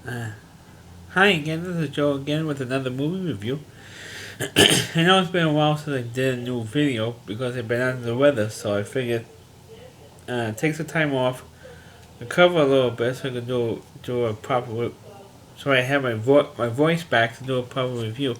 Uh, Hi again, this is Joe again with another movie review. I know it's been a while since I did a new video because I've been under the weather, so I figured take some time off, recover a little bit so I can do a proper so I have my voice back to do a proper review.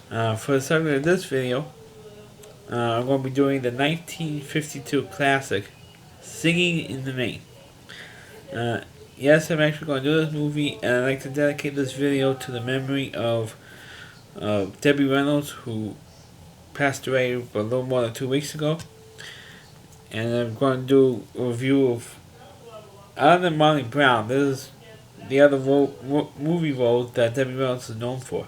For the subject of this video, I'm going to be doing the 1952 classic, Singing in the Rain. Uh, yes, I'm actually going to do this movie, and I'd like to dedicate this video to the memory of Debbie Reynolds, who passed away a little more than 2 weeks ago. And I'm going to do a review of, other than Molly Brown, this is the other movie role that Debbie Reynolds is known for.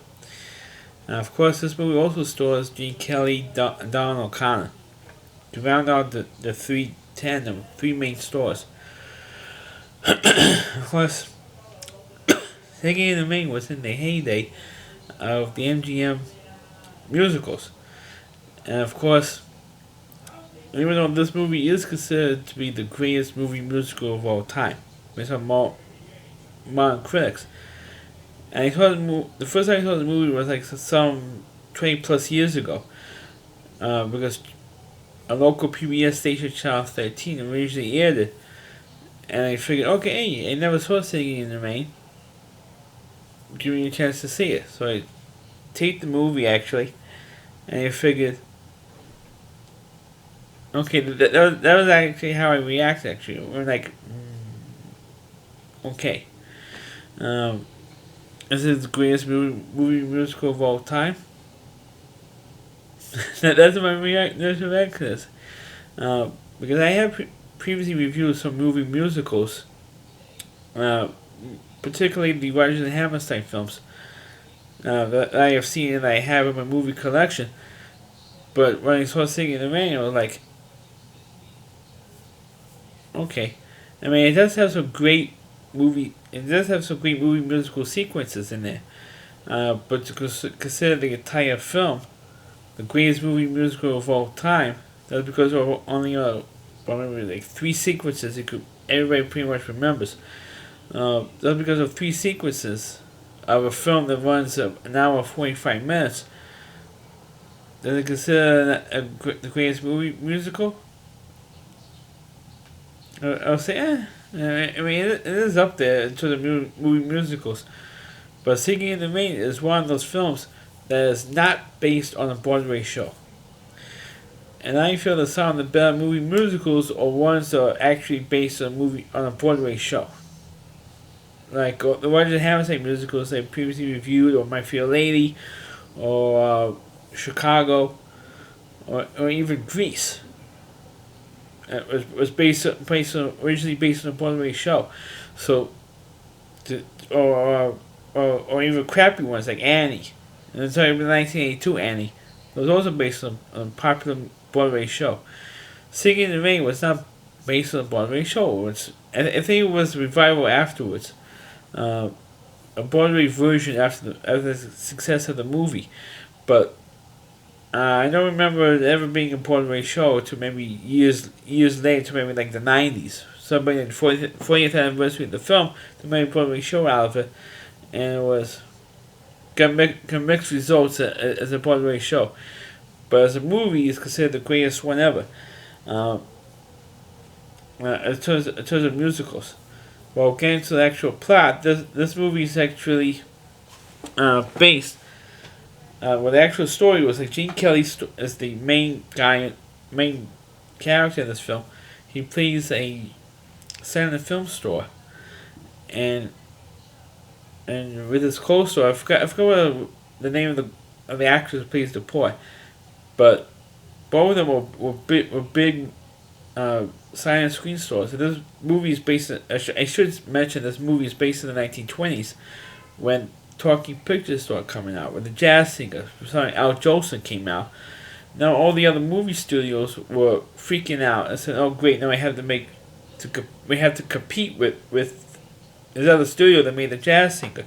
Of course, this movie also stars Gene Kelly and Don O'Connor to round out the three main stars. Of course, Singing in the Rain was in the heyday of the MGM musicals. And of course, even though this movie is considered to be the greatest movie musical of all time, based on modern critics, and the first time I saw the movie was like some 20 plus years ago, because a local PBS station, Channel 13, originally aired it, and I figured, okay, I never saw Singing in the Rain. Give me a chance to see it. So I taped the movie actually, and I figured, okay, that was actually how I reacted. Actually, we're like, okay, this is the greatest movie musical of all time. That's my reaction to this, because I have previously reviewed some movie musicals, uh, particularly the Rodgers and Hammerstein films that I have seen and I have in my movie collection. But when I saw Singing in the Rain, I was like, okay. I mean, it does have some great movie musical sequences in there. But to consider the entire film the greatest movie musical of all time, that's because of only probably like three sequences everybody pretty much remembers. That's because of three sequences of a film that runs an hour 45 minutes. Does it consider the greatest movie musical? I'll say, I mean, it is up there to the movie musicals. But Singing in the Rain is one of those films that is not based on a Broadway show. And I feel that some of the better movie musicals are ones that are actually based on a Broadway show. Like the Rodgers and Hammerstein musicals I previously reviewed, or My Fair Lady, or Chicago, or even Grease. It was originally based on a Broadway show, so or even crappy ones like Annie, and it's like the 1982 Annie. It was also based on a popular Broadway show. Singing in the Rain was not based on a Broadway show. I think it was a revival afterwards, a Broadway version after the success of the movie, but. I don't remember it ever being a Broadway show to maybe years later, to maybe like the 90s. Somebody in the 40th anniversary of the film, they made a Broadway show out of it, and it got mixed results as a Broadway show. But as a movie, it's considered the greatest one ever. In terms of musicals. Well, getting to the actual plot, this movie is actually based. Well, the actual story was like Gene Kelly is the main character in this film. He plays a silent film store, and with his co-star, I forgot what the name of the actress who plays the boy, but both of them were big silent screen stores. So this movie is based. I should mention this movie is based in the 1920s, when talking pictures started coming out, when the Jazz Singer, Al Jolson came out. Now all the other movie studios were freaking out and said, "Oh great, now we have to compete with this other studio that made the Jazz Singer."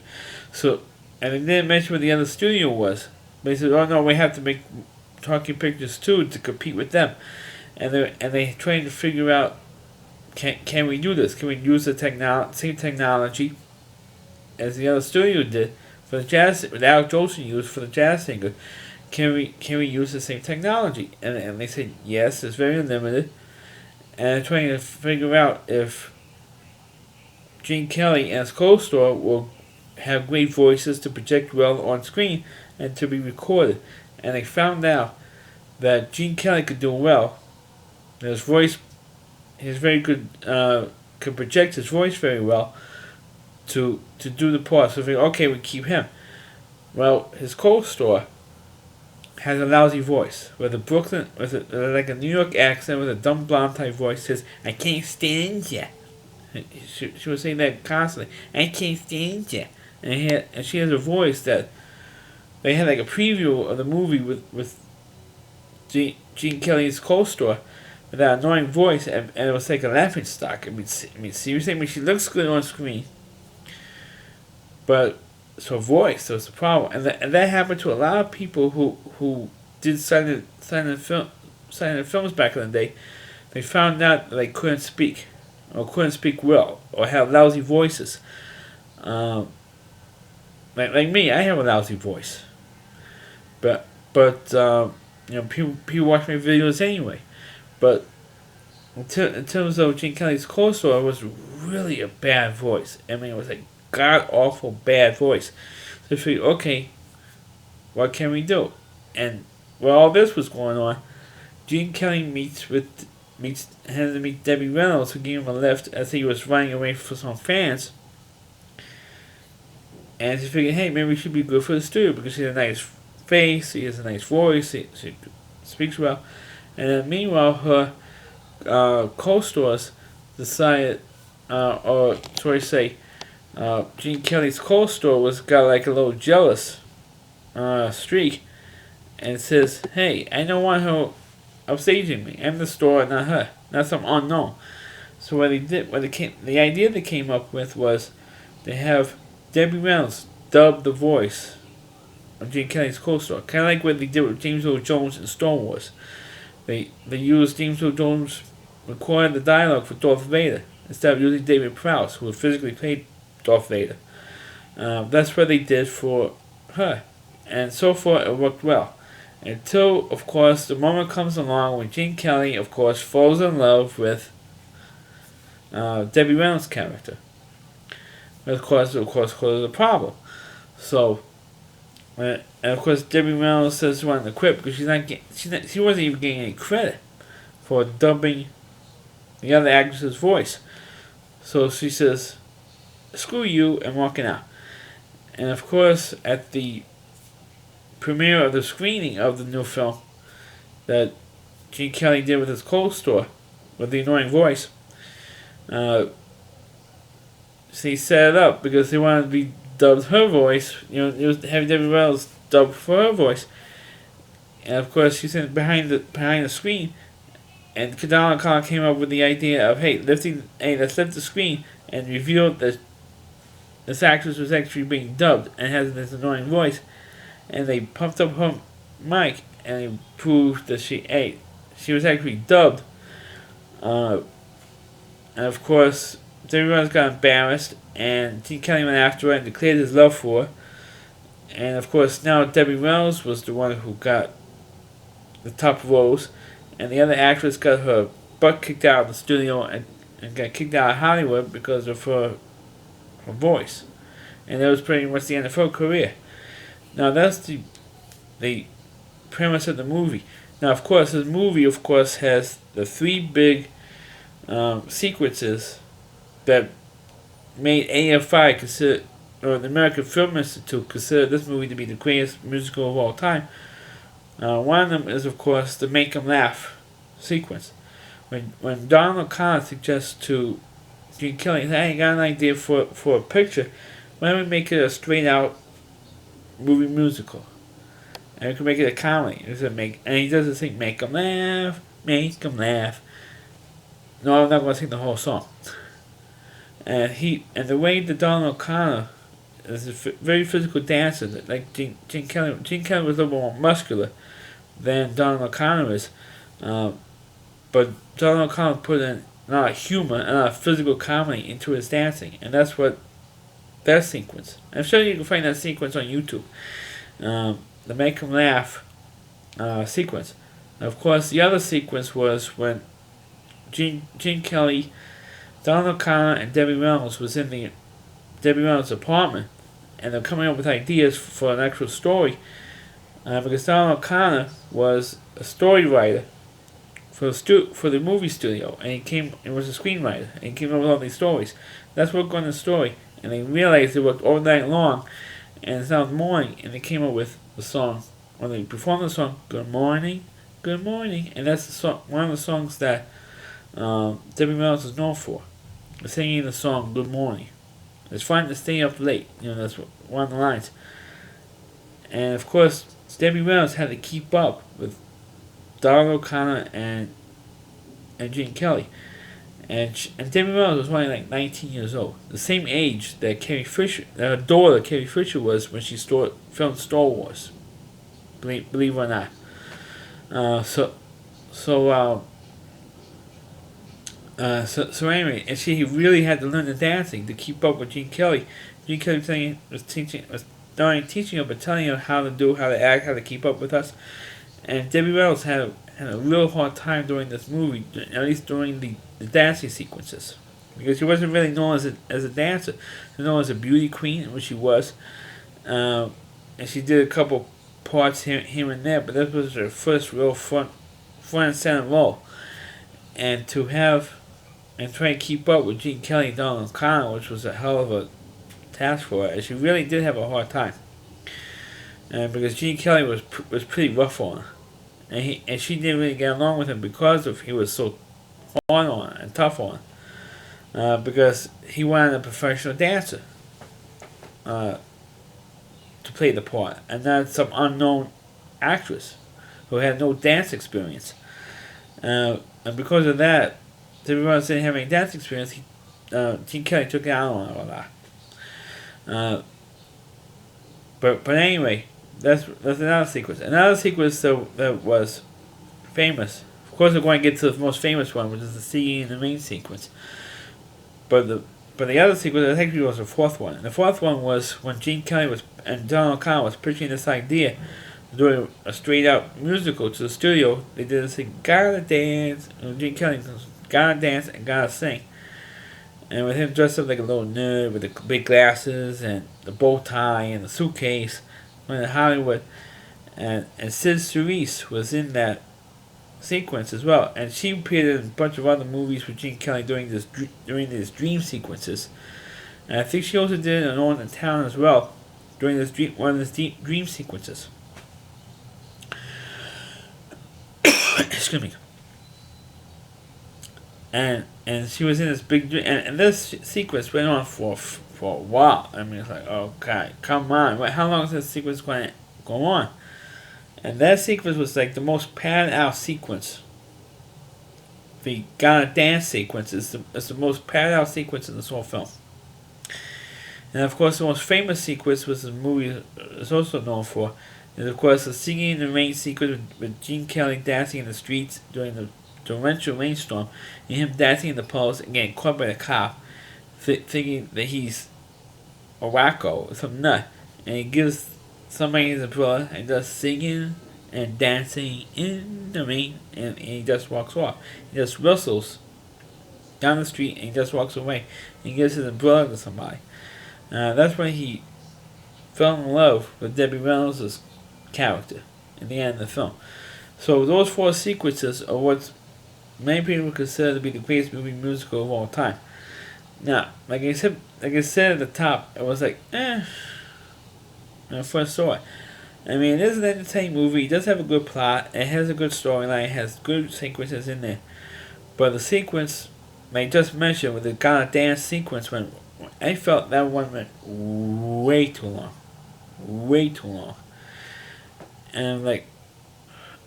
So, and they didn't mention what the other studio was. They said, "Oh no, we have to make talking pictures too to compete with them," and they trying to figure out, can we do this? Can we use the same technology as the other studio did for the jazz that Alex Jolson used for the jazz singer. Can we use the same technology? And they said yes, it's very limited. And they're trying to figure out if Gene Kelly and his co-star will have great voices to project well on screen and to be recorded. And they found out that Gene Kelly could do well. His voice, he's very good, could project his voice very well to do the part. So they okay, we keep him. Well, his co-star has a lousy voice with like a New York accent with a dumb blonde type voice. Says, "I can't stand ya." She was saying that constantly. "I can't stand ya," and she has a voice that they had like a preview of the movie with Gene Kelly's co-star with that annoying voice, and it was like a laughing stock. I mean, seriously, she looks good on screen, but it's her voice was the problem, and that happened to a lot of people who did silent films back in the day. They found out that they couldn't speak, or couldn't speak well, or had lousy voices. Like me, I have a lousy voice, but people watch my videos anyway. But in terms of Gene Kelly's co-star, it was really a bad voice. I mean, it was a god awful bad voice. So I figured, okay, what can we do? And while all this was going on, Gene Kelly had to meet Debbie Reynolds, who gave him a lift as he was running away from some fans. And she figured, hey, maybe she should be good for the studio because she has a nice face, she has a nice voice, she speaks well. And then meanwhile, her co-stars decided, or shall I say, Gene Kelly's co-star got like a little jealous streak, and says, "Hey, I don't want her upstaging me. I'm the star, not her, not some unknown." So the idea they came up with was they have Debbie Reynolds dub the voice of Gene Kelly's co-star, kind of like what they did with James Earl Jones in Star Wars. They used James Earl Jones recording the dialogue for Darth Vader instead of using David Prowse, who physically played Darth Vader. That's what they did for her, and so far it worked well. Until, of course, the moment comes along when Gene Kelly, of course, falls in love with Debbie Reynolds' character. Of course, causes a problem. So, and of course, Debbie Reynolds says she wanted to quit because she wasn't even getting any credit for dubbing the other actress's voice. So she says, "Screw you," and walking out. And of course, at the premiere of the screening of the new film that Gene Kelly did with his co-star with the annoying voice, he set it up because they wanted to be dubbed her voice. It was having Debbie Reynolds dubbed for her voice, and of course she's behind the screen. And Donald O'Connor came up with the idea of let's lift the screen and reveal that this actress was actually being dubbed and has this annoying voice. And they pumped up her mic and they proved that she was actually dubbed. And of course, Debbie Reynolds got embarrassed, and Gene Kelly went after her and declared his love for her. And of course, now Debbie Reynolds was the one who got the top rose, and the other actress got her butt kicked out of the studio and got kicked out of Hollywood because of her voice. And that was pretty much the end of her career. Now that's the premise of the movie. Now, of course, this movie, has the three big sequences that made AFI consider, or the American Film Institute consider this movie to be the greatest musical of all time. One of them is, of course, the Make 'Em Laugh sequence. When Donald O'Connor suggests to Gene Kelly, "Hey, I got an idea for a picture. Why don't we make it a straight out movie musical? And we can make it a comedy." And he doesn't sing "Make 'Em Laugh, Make 'Em Laugh." No, I'm not going to sing the whole song. And the way that Donald O'Connor is a very physical dancer, like Gene Kelly. Gene Kelly was a little more muscular than Donald O'Connor is, but Donald O'Connor put in a lot of humor and a lot of physical comedy into his dancing, and that's what that sequence. I'm sure you can find that sequence on YouTube. The Make 'Em Laugh sequence. Of course, the other sequence was when Gene Kelly, Donald O'Connor, and Debbie Reynolds was in the Debbie Reynolds' apartment, and they're coming up with ideas for an actual story. Because Donald O'Connor was a story writer for the movie studio, and he was a screenwriter, and he came up with all these stories. That's what on the story, and they realized they worked all night long, and it's now morning, and they came up with the song. When they performed the song, "Good Morning, Good Morning," and that's the song, one of the songs that Debbie Reynolds is known for, singing the song "Good Morning." It's fun to stay up late, that's one of the lines. And of course, Debbie Reynolds had to keep up with Donald O'Connor and Gene Kelly. And Debbie Reynolds was only like 19 years old, the same age that her daughter Carrie Fisher was when she filmed Star Wars. Believe it or not. So anyway, and she really had to learn the dancing to keep up with Gene Kelly. Gene Kelly was not only teaching her but telling her how to act, how to keep up with us. And Debbie Reynolds had a real hard time during this movie, at least during the dancing sequences, because she wasn't really known as a dancer. She was known as a beauty queen, which she was, and she did a couple parts here and there, but this was her first real front and center role. And to try to keep up with Gene Kelly and Donald O'Connor, which was a hell of a task for her, and she really did have a hard time. Because Gene Kelly was pretty rough on her, and she didn't really get along with him because he was so hard on her and tough on her. Because he wanted a professional dancer to play the part, and not some unknown actress who had no dance experience. And because of that, Debbie Reynolds didn't have any dance experience. Gene Kelly took it out on her a lot. But anyway, that's another sequence. Another sequence that was famous. Of course, we're going to get to the most famous one, which is the Singin In The Rain sequence. But the other sequence, I think it was the fourth one. And the fourth one was when Gene Kelly and Donald O'Connor was pitching this idea of doing a straight out musical to the studio. They did this thing, gotta dance. And Gene Kelly goes, gotta dance and gotta sing. And with him dressed up like a little nerd with the big glasses and the bow tie and the suitcase, went to Hollywood. And Sid Cerise was in that sequence as well, and she appeared in a bunch of other movies with Gene Kelly during these dream sequences. And I think she also did an On in Town as well during one of these dream sequences. Excuse me. And she was in this big dream, and this sequence went on for a while. I mean, it's like, okay, come on, how long is this sequence going to go on? And that sequence was like the most padded out sequence. The Gotta Dance sequence is the most padded out sequence in this whole film. And of course, the most famous sequence, which the movie is also known for, is of course the Singin In The Rain sequence with Gene Kelly dancing in the streets during the torrential rainstorm, and him dancing in the post and getting caught by the cop, thinking that he's a wacko, some nut, and he gives somebody his umbrella and just singing and dancing in the rain, and he just walks off. He just whistles down the street and he just walks away. And he gives his umbrella to somebody. That's when he fell in love with Debbie Reynolds' character in the end of the film. So those four sequences are what many people consider to be the greatest movie musical of all time. Now, like I said at the top, it was like, when I first saw it. I mean, it is an entertaining movie. It does have a good plot. It has a good storyline. It has good sequences in there. But the sequence, like I just mentioned, with the Gotta Dance sequence, I felt that one went way too long. Way too long. And they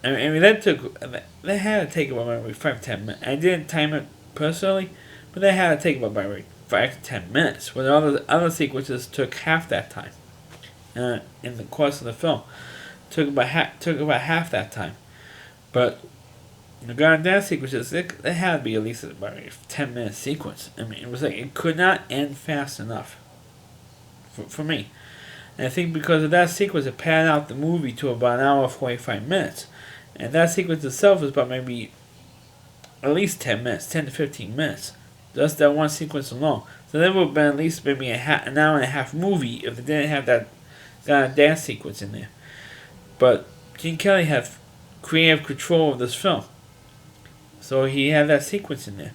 had to take about 5-10 minutes. I didn't time it personally, but they had to take about 5 to 10 minutes. When all the other sequences took half that time. In the course of the film, took about half that time. But the Gotta Dance sequences, they had to be at least about a 10-minute sequence. I mean, it was like it could not end fast enough. for me. And I think because of that sequence, it panned out the movie to about an hour and 45 minutes. And that sequence itself is about maybe at least 10 minutes, 10 to 15 minutes. Just that one sequence alone. So that would have been at least maybe an hour and a half movie if they didn't have that kind of dance sequence in there. But Gene Kelly had creative control of this film. So he had that sequence in there.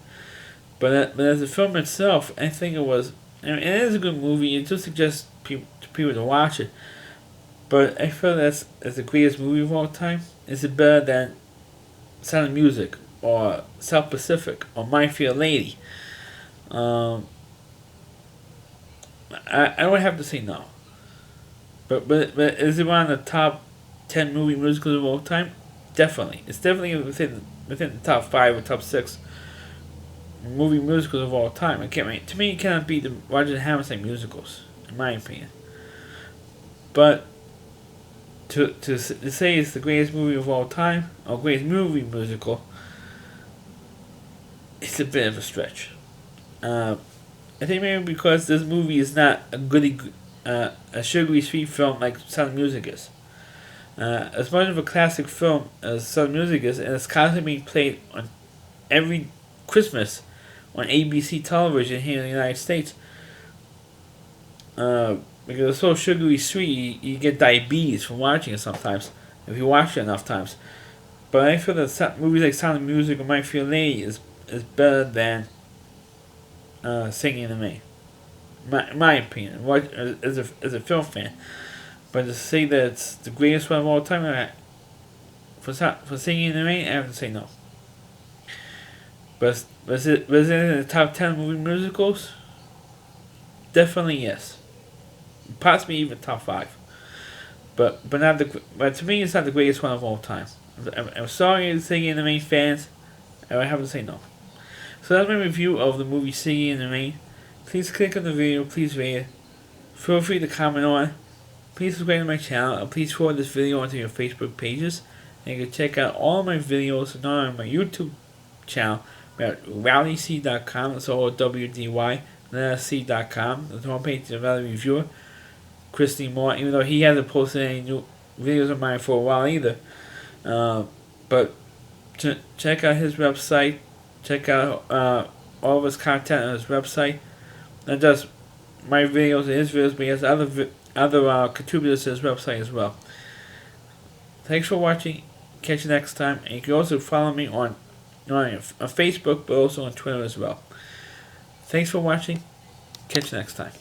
But as the film itself, I think it was... I mean, it is a good movie. It just suggests people to watch it. But I feel that's the greatest movie of all time. Is it better than Sound of Music or South Pacific or My Fair Lady? I would have to say no. But is it one of the top 10 movie musicals of all time? Definitely. It's definitely within the top 5 or top 6 movie musicals of all time. To me, it cannot beat the Rodgers and Hammerstein musicals, in my opinion. But to say it's the greatest movie of all time or greatest movie musical, it's a bit of a stretch. I think maybe because this movie is not a sugary sweet film like Sound of Music is. As much of a classic film as Sound of Music is, and it's constantly being played on every Christmas on ABC television here in the United States. Because it's so sugary sweet, you get diabetes from watching it sometimes, if you watch it enough times. But I feel that movies like Sound of Music or My Fair Lady is better than Singin In The Rain. My opinion, as a film fan. But to say that it's the greatest one of all time, for Singin In The Rain, I have to say no. But was it in the top 10 movie musicals? Definitely yes. Possibly even top 5. But to me, it's not the greatest one of all time. I'm sorry, Singin In The Rain fans. I would have to say no. So that's my review of the movie Singin In The Rain. Please click on the video. Please rate it. Feel free to comment on it. Please subscribe to my channel. And please forward this video onto your Facebook pages. And you can check out all of my videos on my YouTube channel at rowdyc.com. That's all WDY. C.com. The homepage of another reviewer, Christy Moore, even though he hasn't posted any new videos of mine for a while either. But check out his website. Check out all of his content on his website. Not just my videos and his videos, but he has other contributors to his website as well. Thanks for watching. Catch you next time. And you can also follow me on Facebook, but also on Twitter as well. Thanks for watching. Catch you next time.